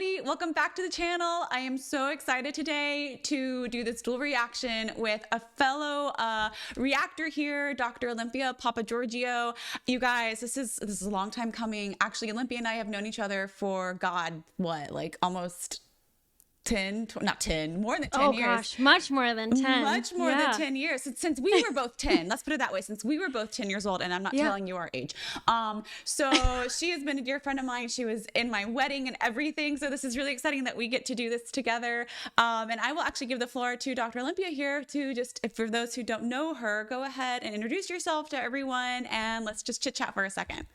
everybody. Welcome back to the channel. I am so excited today to do this dual reaction with a fellow reactor here, Dr. Olympia Papageorgiou. You guys, this is a long time coming. Actually, Olympia and I have known each other for, God, what, like almost 10, not 10, more than 10 years. Oh gosh, much more than 10. Much more than 10 years. Since we were both 10, let's put it that way, since we were both 10 years old, and I'm not telling you our age. So she has been a dear friend of mine. She was in my wedding and everything. So this is really exciting that we get to do this together. And I will actually give the floor to Dr. Olympia here to just, for those who don't know her, go ahead and introduce yourself to everyone and let's just chit chat for a second.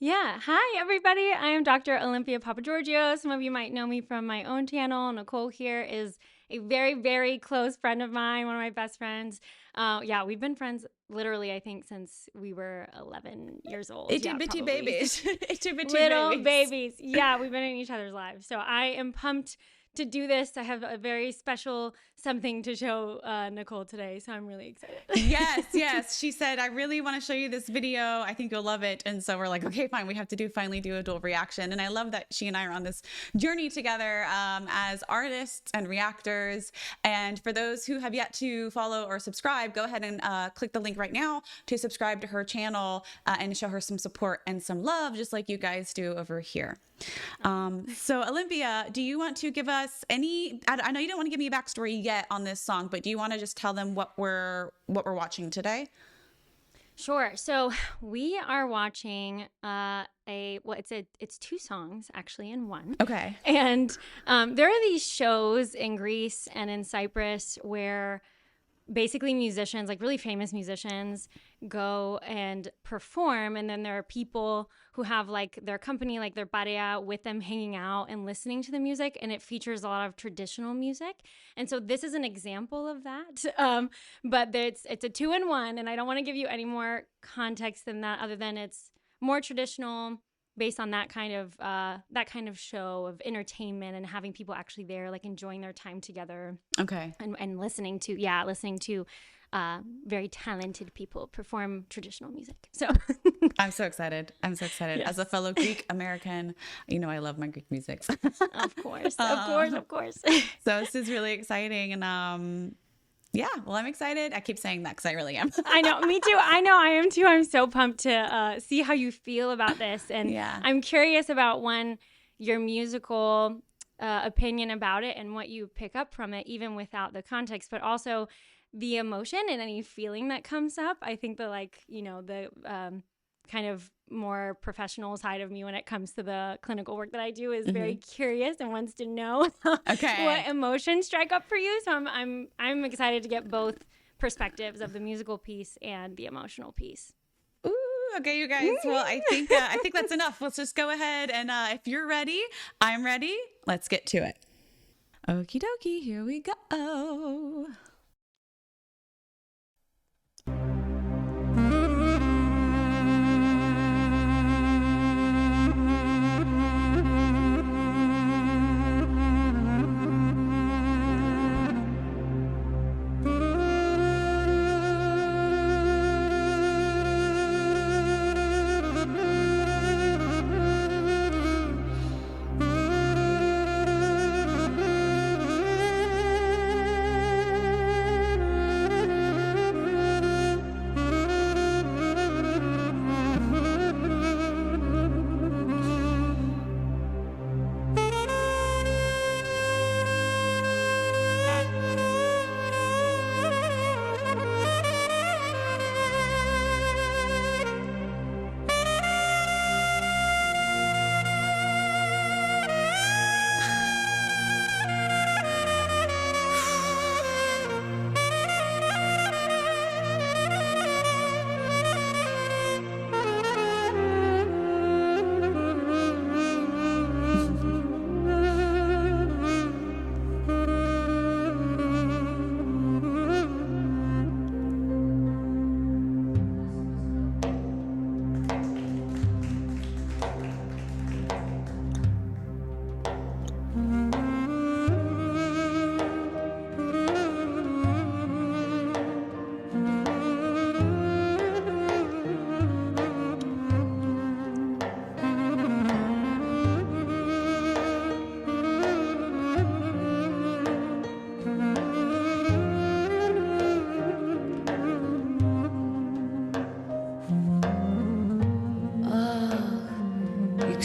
Yeah. Hi, everybody. I am Dr. Olympia Papageorgiou. Some of you might know me from my own channel. Nicole here is a very, very close friend of mine, one of my best friends. Yeah, we've been friends literally, I think, since we were 11 years old. Itty bitty babies. Itty bitty little babies. Yeah, we've been in each other's lives. So I am pumped to do this. I have a very special something to show Nicole today, so I'm really excited. Yes. She said, I really want to show you this video. I think you'll love it. And so we're like, okay, fine. We have to finally do a dual reaction. And I love that she and I are on this journey together as artists and reactors. And for those who have yet to follow or subscribe, go ahead and click the link right now to subscribe to her channel and show her some support and some love, just like you guys do over here. So Olympia, do you want to give us any, I know you don't want to give me a backstory yet on this song, but do you want to just tell them what we're watching today? Sure. So we are watching it's two songs actually in one. Okay. And there are these shows in Greece and in Cyprus where basically musicians, like really famous musicians, go and perform, and then there are people who have like their company, like their pareja, with them hanging out and listening to the music, and it features a lot of traditional music. And so this is an example of that, but it's a 2-in-1, and I don't want to give you any more context than that other than it's more traditional based on that kind of show of entertainment and having people actually there, like enjoying their time together. Okay. And listening to very talented people perform traditional music. So I'm so excited. Yes. As a fellow Greek American, you know I love my Greek music. Of course. So this is really exciting, and yeah, well, I'm excited. I keep saying that because I really am. I know, me too. I know I am too. I'm so pumped to see how you feel about this. And I'm curious about your musical opinion about it and what you pick up from it, even without the context, but also the emotion and any feeling that comes up. I think the kind of more professional side of me when it comes to the clinical work that I do is very curious and wants to know what emotions strike up for you. So I'm excited to get both perspectives of the musical piece and the emotional piece. Ooh, okay, you guys. Well, I think that's enough. Let's just go ahead and if you're ready, I'm ready. Let's get to it. Okie dokie, here we go.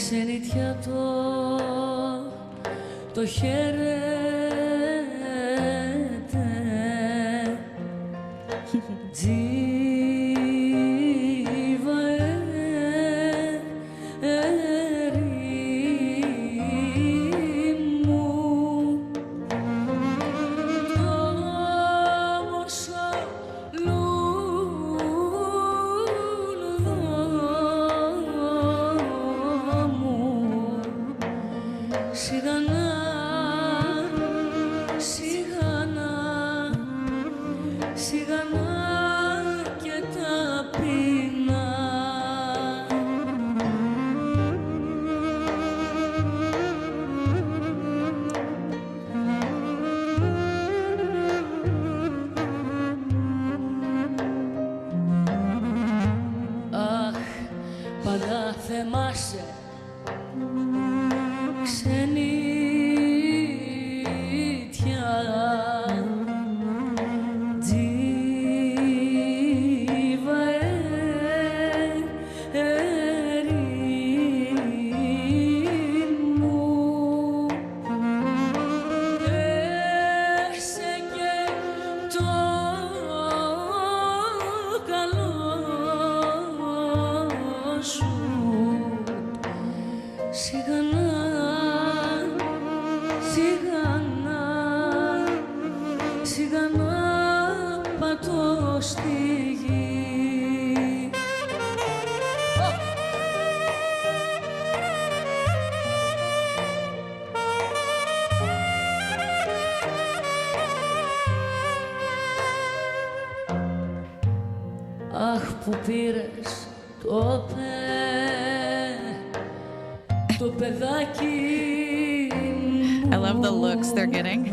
ξενιτιά το χαίρεται. Αχ, που πήρες το παιδάκι. I love the looks they're getting.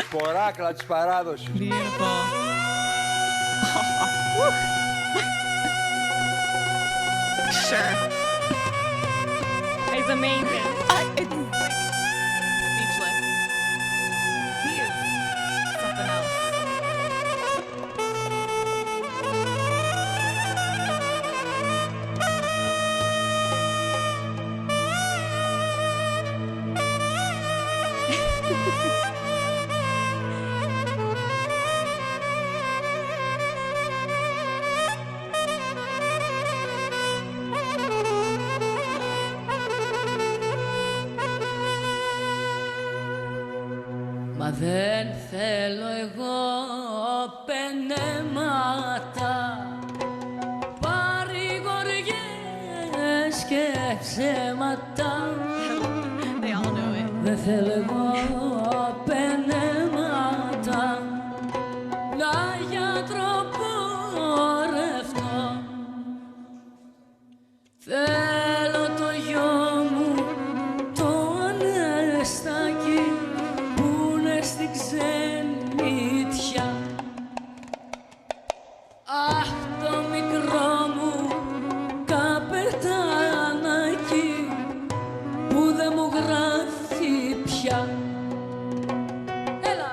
Ποράκλα της παράδοσης. Beautiful. Sure. It's amazing. It's like speechless. He is something else. Μα δεν θέλω εγώ πενέματα, παρηγοριές και ψέματα. They all know it. Δεν θέλω εγώ πενέματα, να γιατρό πορευτώ. Θέλω το γιο μου το Ανεστάκη που είναι στην ξενιτιά. Αχ, το μικρό μου καπετανάκι που δεν μου γράφει πια. Έλα!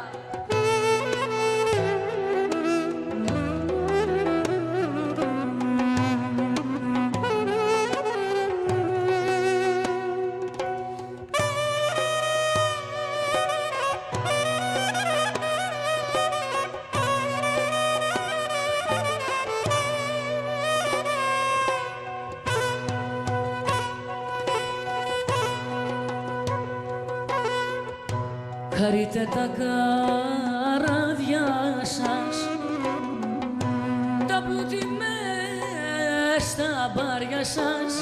Χαρείτε τα καράβια σας, τα πλούτη μες στα μπάρια σας.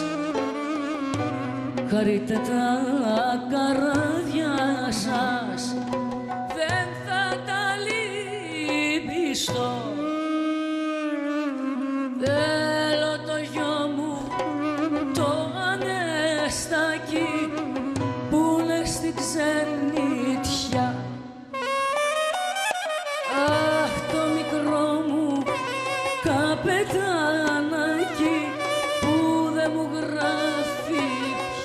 Χαρείτε τα καράβια σας, δεν θα τα λυπηστώ. Θέλω το γιο μου το Ανεστάκη που είναι στην ξενιτιά. Αχ, το μικρό μου καπετανάκι που δεν μου γράφει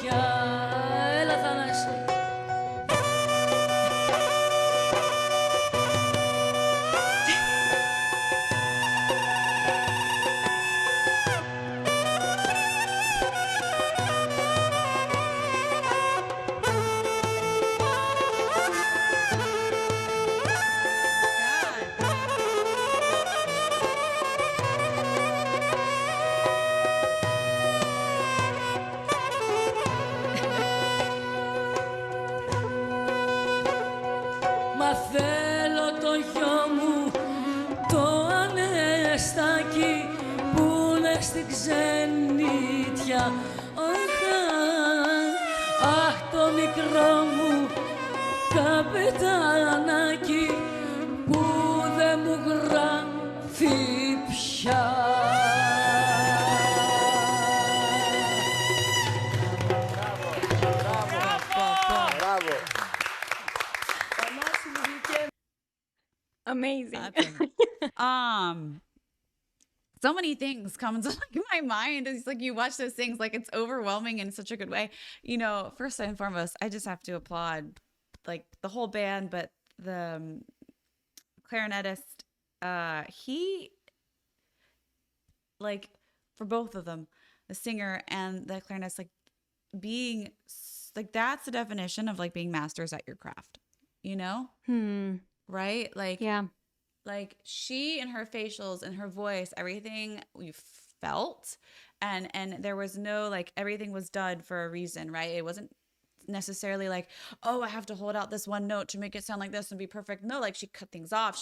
πια. Έλα Θανάση. Μα θέλω το γιο μου το Ανεστάκη που είναι στην ξενιτιά. Αχ, το μικρό μου καπετανάκι που δεν μου γράφει πια. Μπράβο. Amazing. So many things come to like my mind. It's like you watch those things, like it's overwhelming in such a good way. You know, first and foremost, I just have to applaud like the whole band, but the clarinetist, he like for both of them, the singer and the clarinetist, like being like that's the definition of like being masters at your craft, you know? Right? Like, Yeah. like she and her facials and her voice, everything we felt, and there was no like everything was done for a reason, right? It wasn't necessarily like, oh, I have to hold out this one note to make it sound like this and be perfect. No, like she cut things off.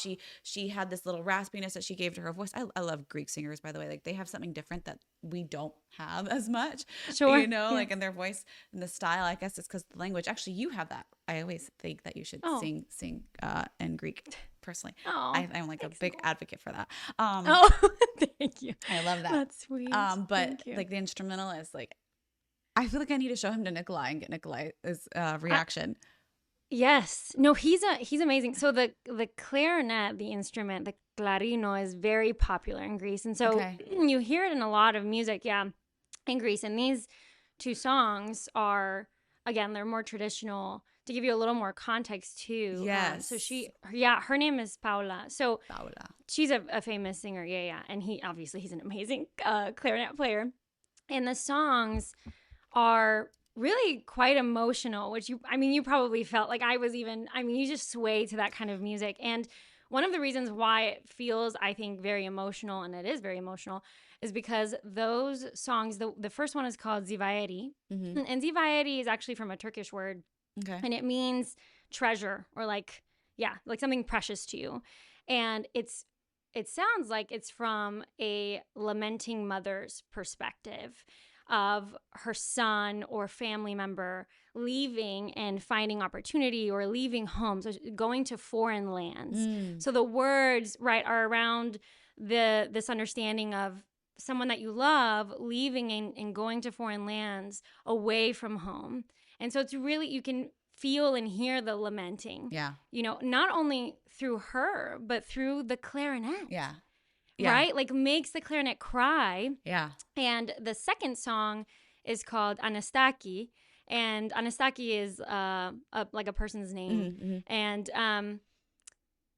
She had this little raspiness that she gave to her voice. I love Greek singers, by the way. Like they have something different that we don't have as much. Sure. You know, Yeah. like in their voice and the style. I guess it's because the language. Actually, you have that. I always think that you should sing in Greek. Personally, Oh, I'm like a big advocate for that. Oh, thank you. I love that. That's sweet. But Thank you. like the instrumental is like, I feel like I need to show him to Nikolai and get Nikolai's reaction. Yes. No, he's amazing. So the clarinet, the instrument, the clarino, is very popular in Greece. And so you hear it in a lot of music, in Greece. And these two songs are, again, they're more traditional. To give you a little more context too. Yes. So her name is Paola. So Paola. she's a famous singer. Yeah. And he's an amazing clarinet player. And the songs are really quite emotional, which you probably felt like you just sway to that kind of music. And one of the reasons why it feels, I think, very emotional, and it is very emotional, is because those songs, the first one is called Τζιβαέρι. And Τζιβαέρι is actually from a Turkish word. Okay. And it means treasure or like something precious to you. And it sounds like it's from a lamenting mother's perspective of her son or family member leaving and finding opportunity or leaving home, so going to foreign lands. So the words, right, are around this understanding of someone that you love leaving and going to foreign lands away from home. And so it's really, you can feel and hear the lamenting. Yeah. You know, not only through her, but through the clarinet. Yeah. Right? Like makes the clarinet cry. Yeah. And the second song is called Anastaki. And Anastaki is like a person's name. And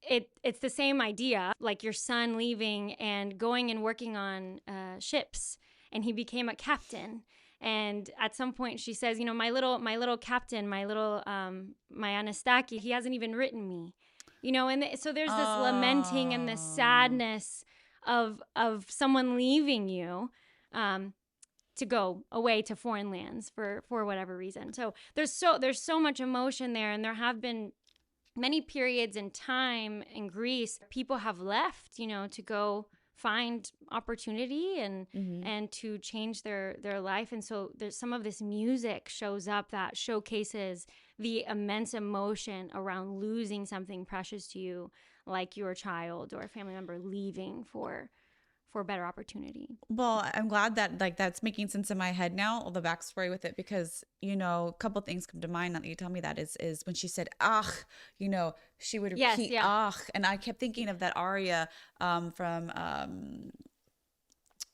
it's the same idea, like your son leaving and going and working on ships. And he became a captain. And at some point she says, you know, my little captain, my Anastaki, he hasn't even written me, you know. And so there's this lamenting and this sadness of someone leaving you to go away to foreign lands for whatever reason. So there's so much emotion there, and there have been many periods in time in Greece, people have left, you know, to go find opportunity and to change their life. And so there's some of this music shows up that showcases the immense emotion around losing something precious to you, like your child or a family member leaving for better opportunity. Well, I'm glad that like that's making sense in my head now, all the backstory with it, because, you know, a couple things come to mind now that you tell me that is when she said, ach, you know, she would repeat, ach. And I kept thinking of that aria from,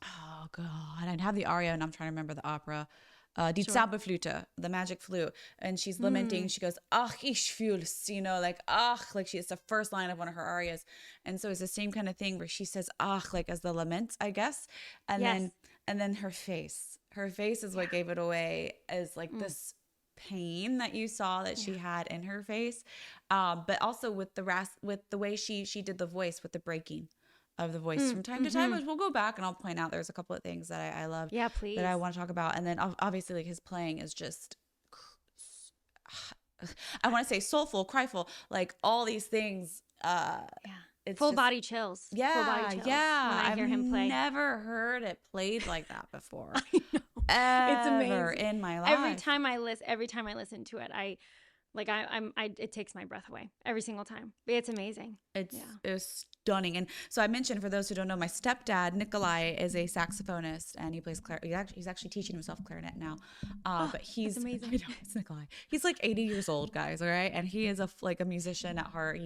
oh God, I'd have the aria and I'm trying to remember the opera. Die Zauberflöte, the magic flute, and she's lamenting. She goes, "Ach, ich fühl's," you know, like "ach," like it's the first line of one of her arias, and so it's the same kind of thing where she says "ach" like as the lament, I guess, and then her face is what gave it away, is like this pain that you saw that she had in her face, but also with the way she did the voice, with the breaking of the voice from time to time, which we'll go back and I'll point out there's a couple of things that I love that I want to talk about. And then obviously like his playing is just, I want to say soulful, cryful, like all these things. It's full body chills. Yeah. Full body chills when I hear him play. I've never heard it played like that before. I know. It's amazing. In my life. Every time I listen to it, it takes my breath away every single time. It's amazing. It was stunning. And so I mentioned, for those who don't know, my stepdad Nikolai is a saxophonist, and he plays he's actually teaching himself clarinet now. But he's amazing. I know, it's Nikolai. He's like 80 years old, guys. All right, and he is a musician at heart.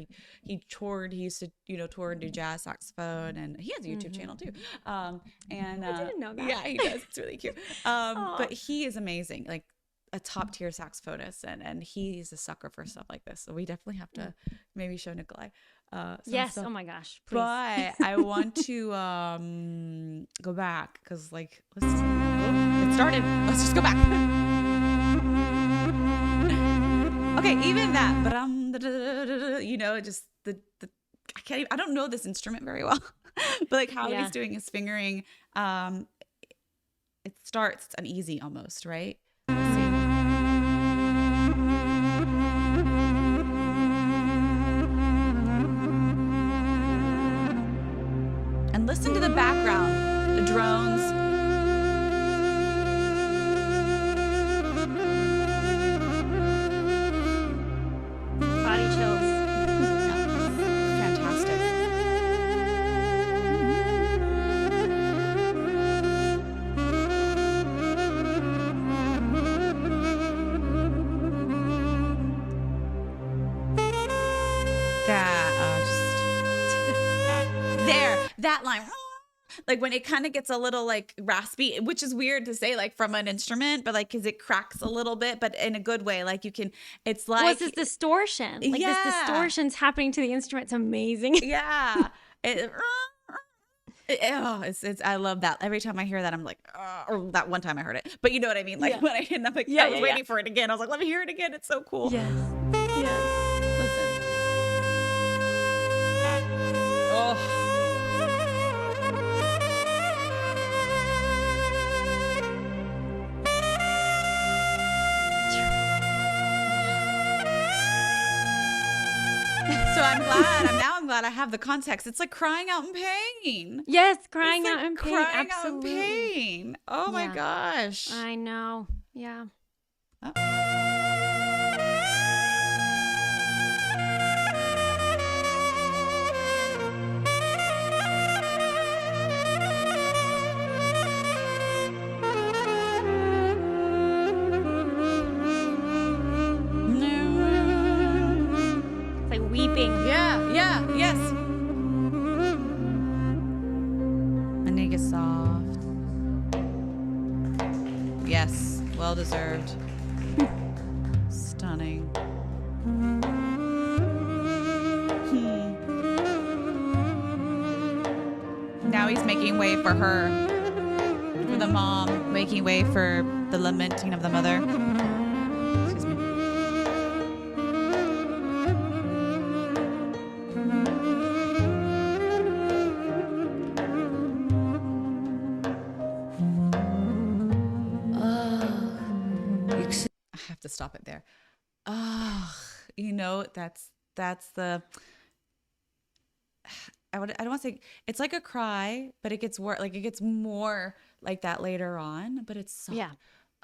He toured. He used to tour and do jazz saxophone, and he has a YouTube channel too. I didn't know that. Yeah, he does. It's really cute. But he is amazing. Like a top tier saxophonist, and he's a sucker for stuff like this. So we definitely have to maybe show Nikolai. Yes. Stuff. Oh my gosh. Please. But I want to go back because it started. Let's just go back. Okay, even that, but just the I can't even, I don't know this instrument very well, but like how he's doing his fingering, it starts, it's uneasy almost, right? Let's see. And listen to the background, the drones. Body chills. Fantastic. That line, like when it kind of gets a little like raspy, which is weird to say like from an instrument, but like because it cracks a little bit, but in a good way. Like you can, it's like it's this distortion. Like this distortion's happening to the instrument. It's amazing. Yeah. I love that. Every time I hear that, I'm like, or that one time I heard it, but you know what I mean? Like when I hit, I'm like, I was waiting for it again. I was like, let me hear it again. It's so cool. Yes. Yes. Listen. Oh. So I'm glad I have the context. It's like crying out in pain. Yes, crying out in pain. Crying Absolutely. out in pain. Oh my gosh. I know. Yeah. Weeping. Yes. And it gets soft. Yes, well deserved. Stunning. Now he's making way for her, for the mom, making way for the lamenting of the mother. Excuse me. To stop it there. That's that's the, I don't want to say, it's like a cry, but it gets more like that later on, but it's soft. Yeah.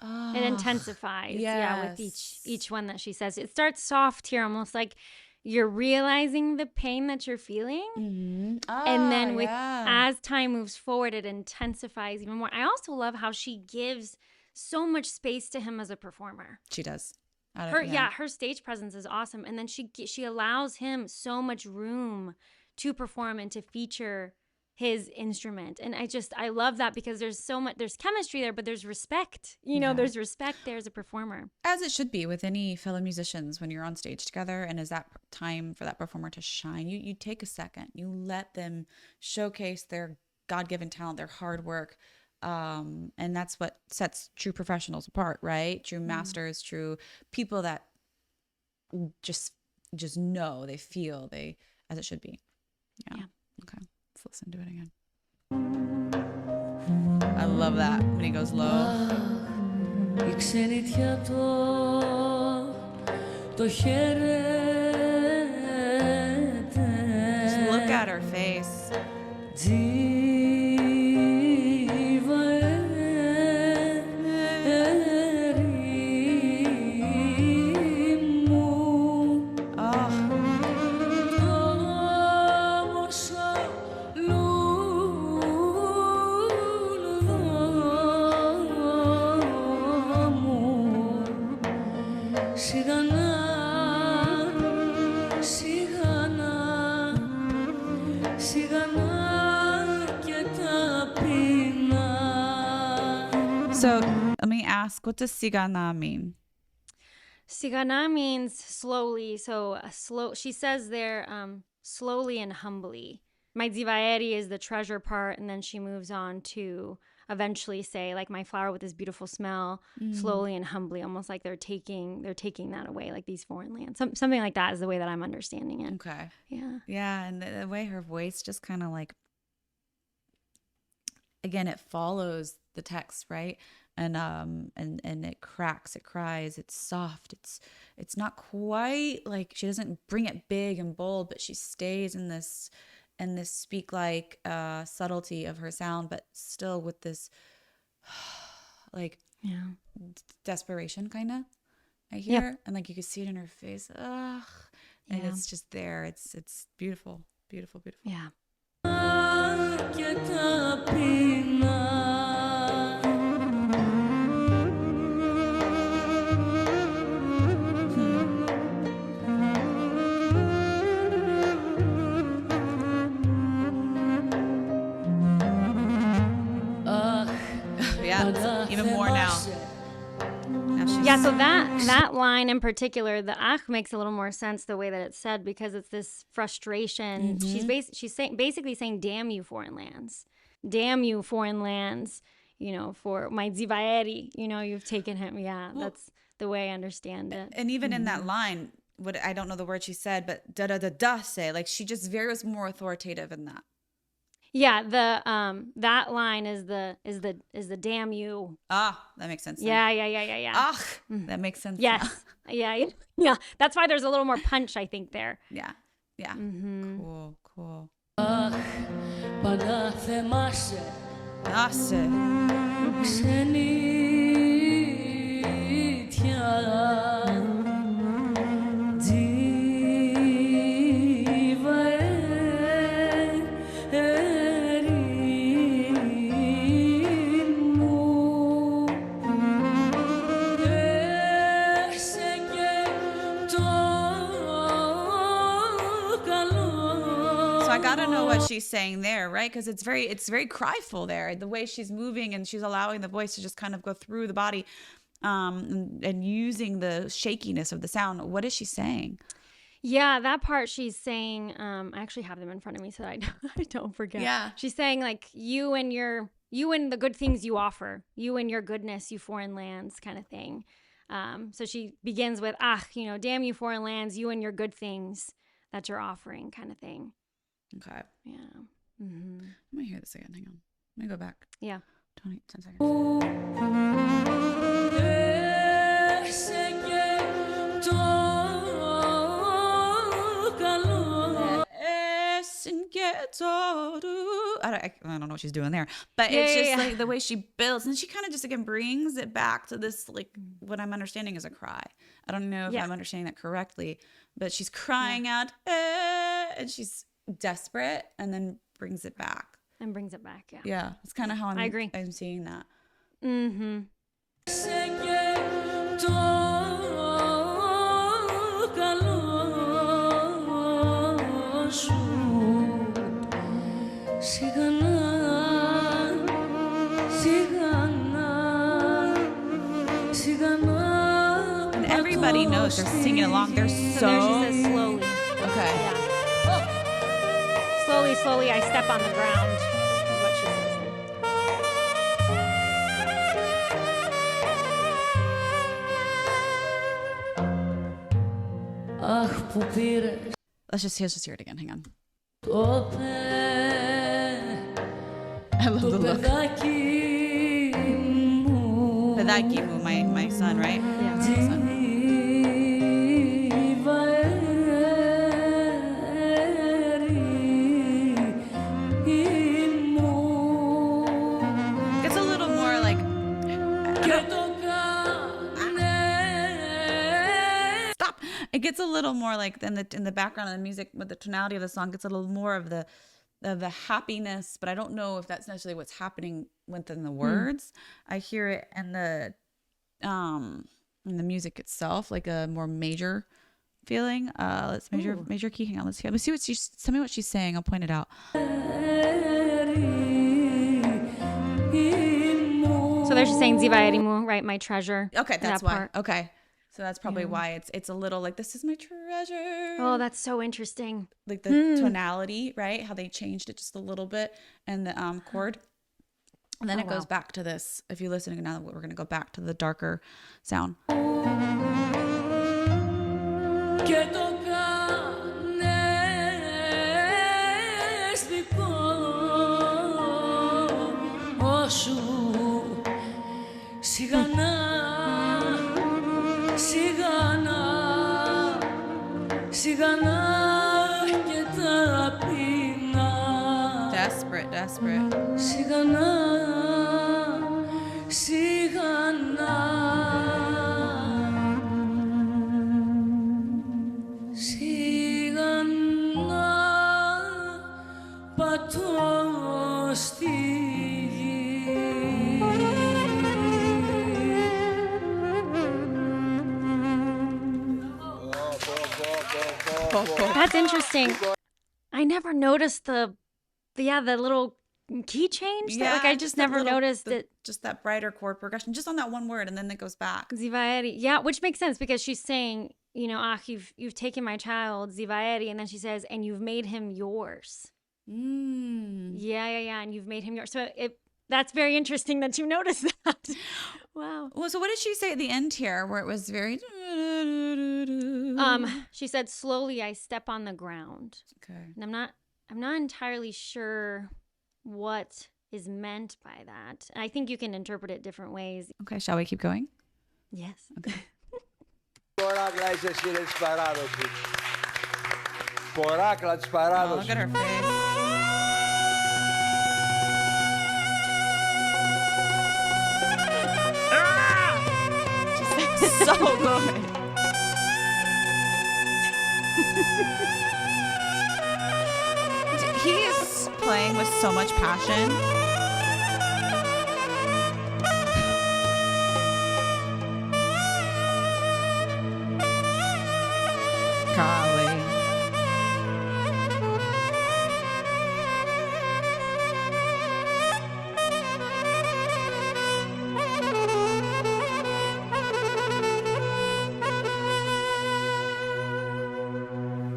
Oh, It intensifies. yes. Yeah, with each one that she says. It starts soft here, almost like you're realizing the pain that you're feeling. Mm-hmm. Oh, And then yeah. as time moves forward, it intensifies even more. I also love how she gives so much space to him as a performer. She does. Her stage presence is awesome. And then she allows him so much room to perform and to feature his instrument. And I love that because there's chemistry there, but there's respect. There's respect there as a performer. As it should be with any fellow musicians when you're on stage together, and is that time for that performer to shine. You take a second, you let them showcase their God-given talent, their hard work. And that's what sets true professionals apart, right? True masters, true people that just know, they feel, as it should be. Yeah. Okay. Let's listen to it again. I love that when he goes low. Η ξενιτιά το χαίρεται. Just look at her face. So let me ask, what does sigana mean? Sigana means slowly. So she says there, slowly and humbly. My Dzivayeri is the treasure part, and then she moves on to eventually say, like, my flower with this beautiful smell, slowly and humbly, almost like they're taking that away, like these foreign lands. Something like that is the way that I'm understanding it. Okay. Yeah. Yeah, and the way her voice just kind of like, again, it follows the text, right? And it cracks, it cries, it's soft, it's not quite like, she doesn't bring it big and bold, but she stays in this speak like subtlety of her sound, but still with this like desperation kind of, I hear. Yep. And like you can see it in her face. And it's just there. It's beautiful, beautiful, beautiful. Yeah. Even more now. Yeah, so that line in particular, the ach makes a little more sense the way that it's said, because it's this frustration. Mm-hmm. She's basically saying, damn you, foreign lands. Damn you, foreign lands, for my Dzivayeri, you've taken him. Yeah, well, that's the way I understand it. And even in that line, I don't know the word she said, but da say, like she just was more authoritative in that. Yeah, that line is the damn you. Ah, that makes sense. Yeah. Ah, that makes sense. Yes. Yeah. That's why there's a little more punch, I think, there. Yeah. Mm-hmm. Cool. I gotta know what she's saying there, right? Because it's very cryful there. The way she's moving and she's allowing the voice to just kind of go through the body, and using the shakiness of the sound. What is she saying? Yeah, that part she's saying. I actually have them in front of me so I don't forget. Yeah, she's saying like you and the good things you offer, you and your goodness, you foreign lands, kind of thing. So she begins with damn you, foreign lands, you and your good things that you're offering, kind of thing. Okay. Yeah. Mm-hmm. Let me hear this again. Hang on. Let me go back. Yeah. 10 seconds. I don't know what she's doing there, but it's just like the way she builds, and she kind of just again brings it back to this like what I'm understanding is a cry. I don't know if I'm understanding that correctly, but she's crying out, and she's desperate, and then brings it back. Yeah, it's kind of how I agree. I'm seeing that. Mm-hmm. And everybody knows they're singing along. They're so. There she says slowly. Okay. Yeah. Slowly, I step on the ground. Is what she says. Let's just hear it again. Hang on. Τότε I love το the look. παιδάκι μου Pedaki mu, my son, right? Yeah. My son. Gets a little more like. Stop. It gets a little more like in the background of the music, with the tonality of the song gets a little more of the happiness, but I don't know if that's necessarily what's happening within the words. I hear it in the music itself, like a more major feeling. Let's major key. Hang on, let's see what she's. Tell me what she's saying. I'll point it out. So there she's saying Τζιβαέρι μου, right? My treasure. Okay, that's why. Part. Okay, so that's probably why it's a little like, this is my treasure. Oh, that's so interesting. Like the tonality, right? How they changed it just a little bit, and the chord. And then it goes back to this. If you're listening now, we're going to go back to the darker sound. Desperate. That's interesting. I never noticed the little key change. Yeah, I just never noticed it. Just that brighter chord progression, just on that one word, and then it goes back. Τζιβαέρι. Yeah, which makes sense because she's saying, you've taken my child, Τζιβαέρι, and then she says, and you've made him yours. Yeah, and you've made him yours. So that's very interesting that you noticed that. Wow. Well, so what did she say at the end here, where it was very? She said, slowly I step on the ground. Okay. And I'm not entirely sure what is meant by that. I think you can interpret it different ways. Okay, shall we keep going? Yes. Okay. Ποράκλα είσαι εσύ της παράδοσης. Ποράκλα της Oh, παράδοσης. look at her face. She's so good. He is playing with so much passion. Golly.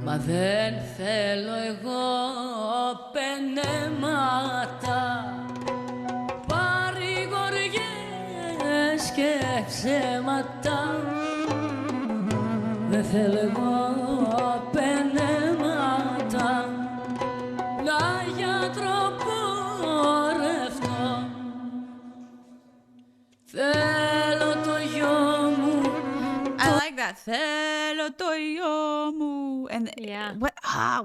Μα δεν θέλω εγώ πενέματα, παρηγοριές και ψέματα. Δεν θέλω εγώ πενέματα, να γιατροπορευτώ. Θέλω το γιο μου. I like that. Θέλω το γιο μου. and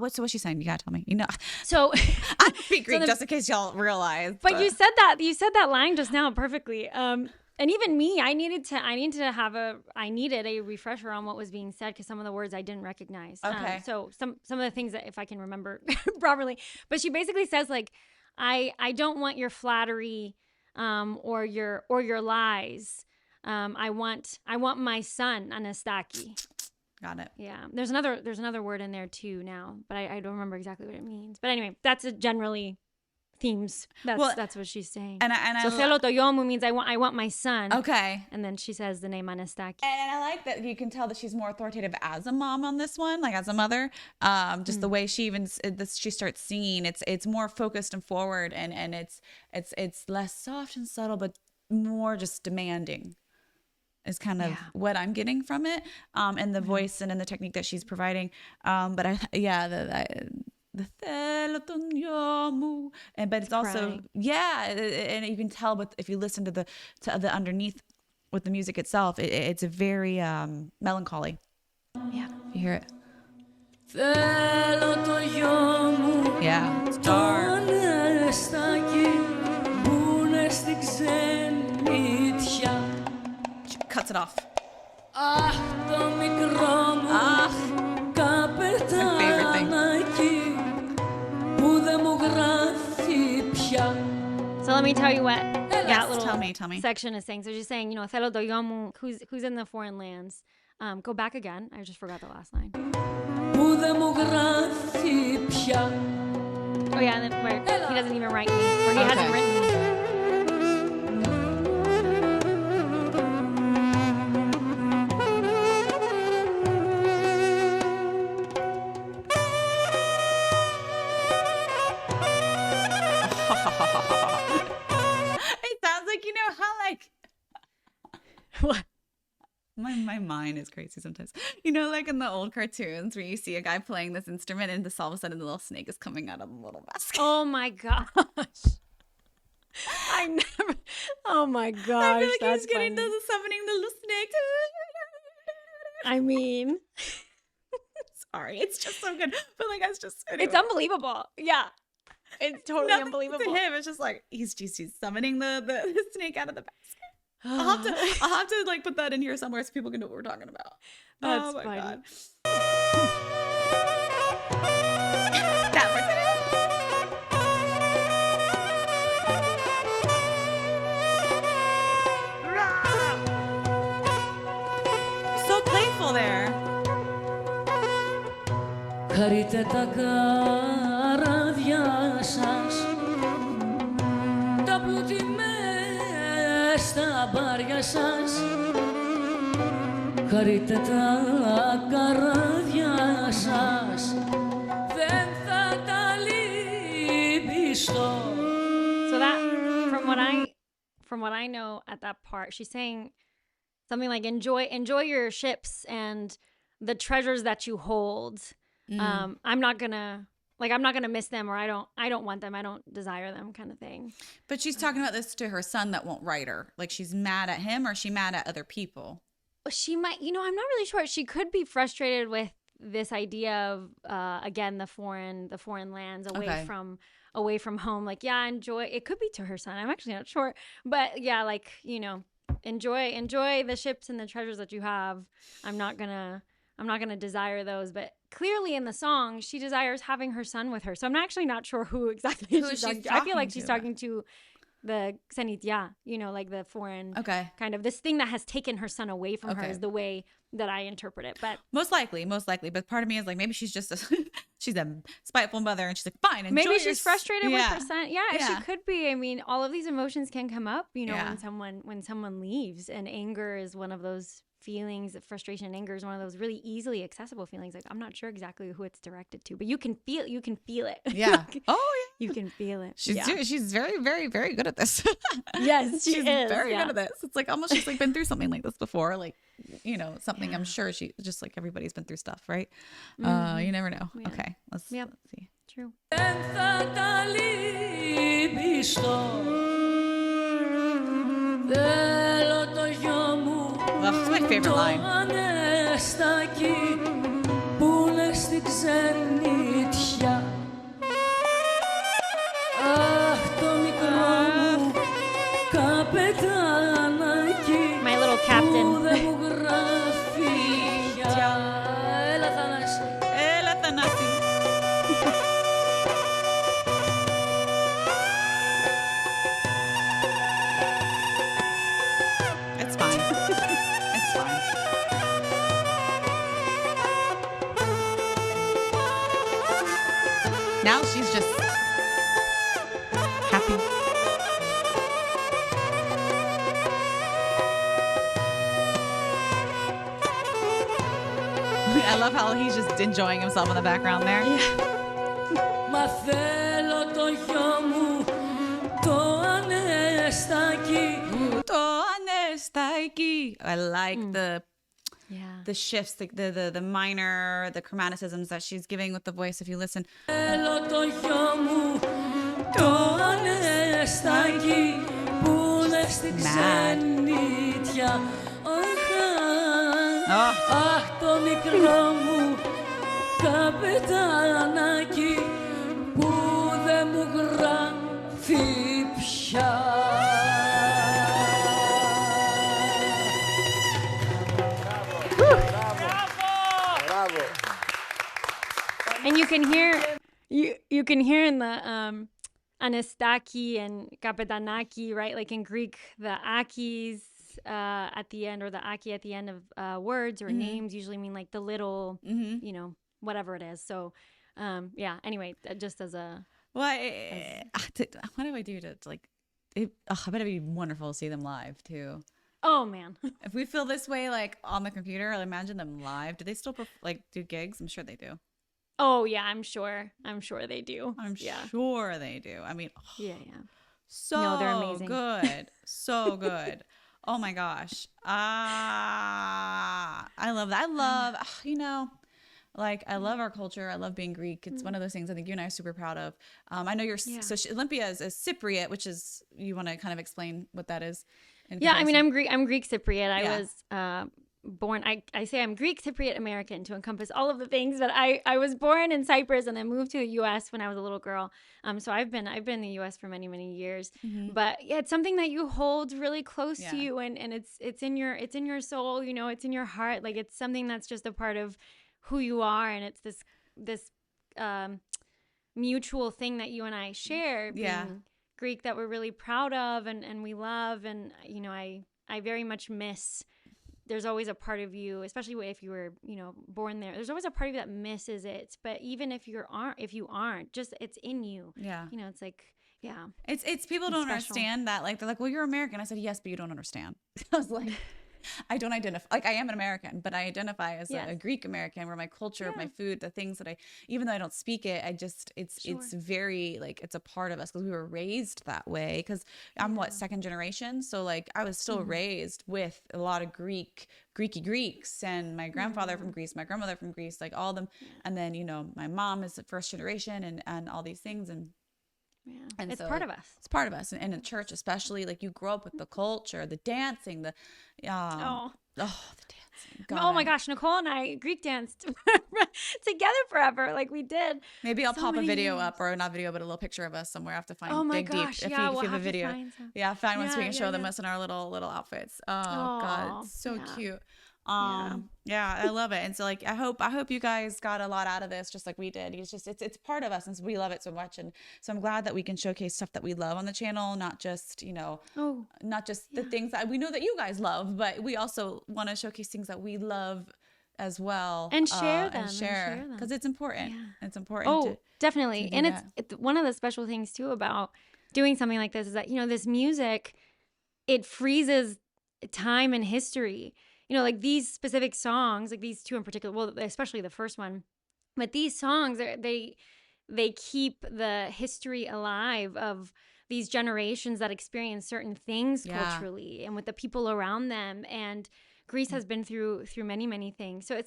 what's she's saying? You gotta tell me. You know, So I speak Greek just in case y'all realize. But you said that line just now perfectly. And even me, I needed a refresher on what was being said because some of the words I didn't recognize. Okay. So some of the things that if I can remember properly, but she basically says like, I don't want your flattery, or your lies. I want my son, Anastaki. Got it. Yeah. There's another word in there too now, but I don't remember exactly what it means. But anyway, that's generally themes. That's what she's saying. So θέλω το γιο μου means I want my son. Okay. And then she says the name Anastaki. And I like that you can tell that she's more authoritative as a mom on this one, like as a mother. Just the way she she starts singing, it's more focused and forward, and it's less soft and subtle, but more just demanding. Is kind of what I'm getting from it, and the voice and in the technique that she's providing. But but it's also and you can tell, but if you listen to the underneath with the music itself, it's a very melancholy. Yeah, you hear it. Yeah, it's dark. She cuts it off. My favorite thing. So let me tell you what that little tell me. section is saying. So she's saying, θέλω το γιο μου, who's in the foreign lands. Go back again. I just forgot the last line. Oh yeah, and then where he doesn't even write me, or he hasn't written me. It sounds like how What? My mind is crazy sometimes. Like in the old cartoons where you see a guy playing this instrument and all of a sudden the little snake is coming out of the little basket. Oh my gosh. Oh my gosh. I feel like that's he's getting funny. the summoning the little snake. I mean, sorry, it's just so good. But it's just anyway. It's unbelievable. Yeah. It's totally unbelievable. To him, it's just like he's summoning the snake out of the basket. I'll have to put that in here somewhere so people can know what we're talking about. That's my funny. God. That was it. So playful there. Χαρείτε τα καράβια σας, τα πλούτη μες στα μπάρια σας. Χαρείτε τα καράβια σας, δεν θα τα λυπήσω. So that, from what I know at that part, she's saying something like enjoy your ships and the treasures that you hold. I'm not gonna miss them, or I don't want them, I don't desire them, kind of thing. But she's talking about this to her son that won't write her. Like she's mad at him, or is she mad at other people? She might, I'm not really sure. She could be frustrated with this idea of again the foreign lands, away from home. Like, enjoy. It could be to her son. I'm actually not sure, but enjoy the ships and the treasures that you have. I'm not gonna desire those, but clearly in the song she desires having her son with her. So I'm actually not sure who exactly she's talking to. I feel like she's talking to the Xenitya, like the foreign kind of this thing that has taken her son away from her is the way that I interpret it. But most likely. But part of me is like, maybe she's just she's a spiteful mother and she's like, fine, enjoy. Maybe she's frustrated with her son. She could be. I mean, all of these emotions can come up, when someone leaves, and anger is one of those feelings. Frustration and anger is one of those really easily accessible feelings. Like, I'm not sure exactly who it's directed to, but you can feel it. Yeah. You can feel it. She's very, very, very good at this. Yes, she's very good at this. It's like almost she's been through something like this before, something. I'm sure she just like everybody's been through stuff, right? You never know. Yeah. Okay, let's see. True. Well, that's my favorite line. στην ξενιτιά. Αχ, το μικρό μου καπετανάκι που δεν μου γράφει πια. Έλα Θανάση. Έλα Θανάση. It's fine. It's fine. Now she's just happy. I love how he's just enjoying himself in the background there. Μα θέλω το γιο μου, το Ανεστάκη. Το Anastaki. I like the shifts, the minor, the chromaticisms that she's giving with the voice. If you listen. Θέλω το γιο μου, το Ανεστάκη που είναι στην ξενιτιά. Αχ, το μικρό μου καπετανάκι που δεν μου γράφει πια. Μπράβο. And you can hear in the Anastaki and Kapetanaki, right? Like in Greek, the akis at the end, or the aki at the end of words or names usually mean like the little, you know, whatever it is. So, yeah. Anyway, just as a What do I do to like? I bet it'd be wonderful to see them live too. oh man, If we feel this way, like on the computer, I'll imagine them live. Do they still like do gigs? I'm sure they do. oh yeah, I'm sure they do. I'm yeah, sure they do. I mean, yeah. so No, they're amazing. good, so good. Oh my gosh, I love that. I love, like I love our culture. I love being Greek. It's one of those things I think you and I are super proud of. I know you're Olympia is Cypriot, which is, you want to kind of explain what that is? Yeah, I mean, I'm Greek Cypriot. I Yeah. was born. I say I'm Greek Cypriot American to encompass all of the things. But I was born in Cyprus and then moved to the U.S. when I was a little girl. So I've been in the U.S. for many years. But yeah, it's something that you hold really close to you, and it's in your soul. You know, it's in your heart. Like it's something that's just a part of who you are, and it's this mutual thing that you and I share. Being Greek, that we're really proud of and we love, and you know, I very much miss. There's always a part of you, especially if you were, you know, born there. There's always a part of you that misses it. But even if you aren't, just it's in you. Yeah. You know, it's like, yeah. It's people don't special. understand that. Like they're like, well, you're American. I said, yes, but you don't understand. I was like, I don't identify, like I am an American, but I identify as a Greek American, where my culture, my food, the things that even though I don't speak it, I just, it's very like, it's a part of us because we were raised that way. Because I'm second generation. So like I was still raised with a lot of Greeky Greeks, and my grandfather from Greece, my grandmother from Greece, like all of them. And then, you know, my mom is the first generation and all these things. And It's so part of us. It's part of us. And in church, especially, like you grow up with the culture, the dancing, the dancing. God, oh my gosh, Nicole and I Greek danced together forever, like we did. Maybe I'll pop a video up, or not video, but a little picture of us somewhere. I have to find. Oh my dig gosh, deep. If yeah, you we'll have a have to video, find some. find one so we can show them yeah. us in our little outfits. Oh God, it's so cute. I love it. And so like I hope you guys got a lot out of this, just like we did. It's part of us, and we love it so much. And so I'm glad that we can showcase stuff that we love on the channel, not just, you know, not just the things that we know that you guys love, but we also want to showcase things that we love as well, and share them, because it's important. It's important. Oh, definitely. And it's one of the special things too about doing something like this is that, you know, this music, it freezes time and history. You know, like these specific songs, like these two in particular, well, especially the first one, but these songs, they keep the history alive of these generations that experience certain things culturally and with the people around them. And Greece has been through many things. So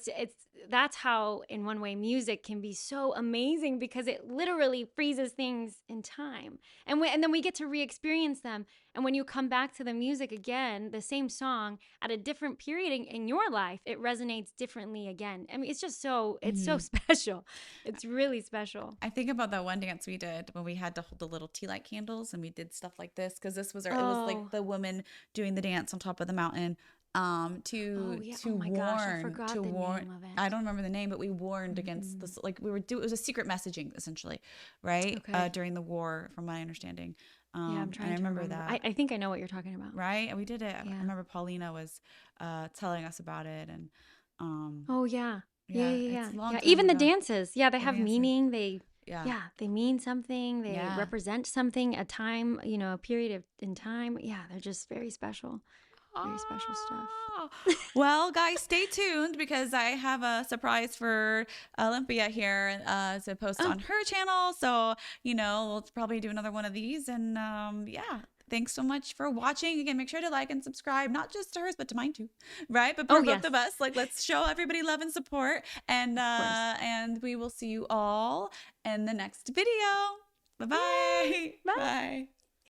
that's how, in one way, music can be so amazing, because it literally freezes things in time, and then we get to re-experience them. And when you come back to the music again, the same song at a different period in your life, it resonates differently again. I mean, it's just so special. It's really special. I think about that one dance we did when we had to hold the little tea light candles, and we did stuff like this, because this was it was like the woman doing the dance on top of the mountain. To warn, gosh, I forgot the name of it. I don't remember the name, but we warned against this. Like it was a secret messaging, essentially, right? Okay. During the war, from my understanding. I'm trying to remember that. I think I know what you're talking about. Right, and we did it. Yeah. I remember Paulina was telling us about it, and oh yeah. It's a long time Even the ago. dances, they have meaning. They they mean something. They Yeah. represent something, a time, a period in time. Yeah, they're just very special. Very special stuff. Well, guys, stay tuned, because I have a surprise for Olympia here to post on her channel. So, we'll probably do another one of these. And thanks so much for watching. Again, make sure to like and subscribe, not just to hers, but to mine too, right? But for both of us, like, let's show everybody love and support. And we will see you all in the next video. Bye-bye. Bye. Bye.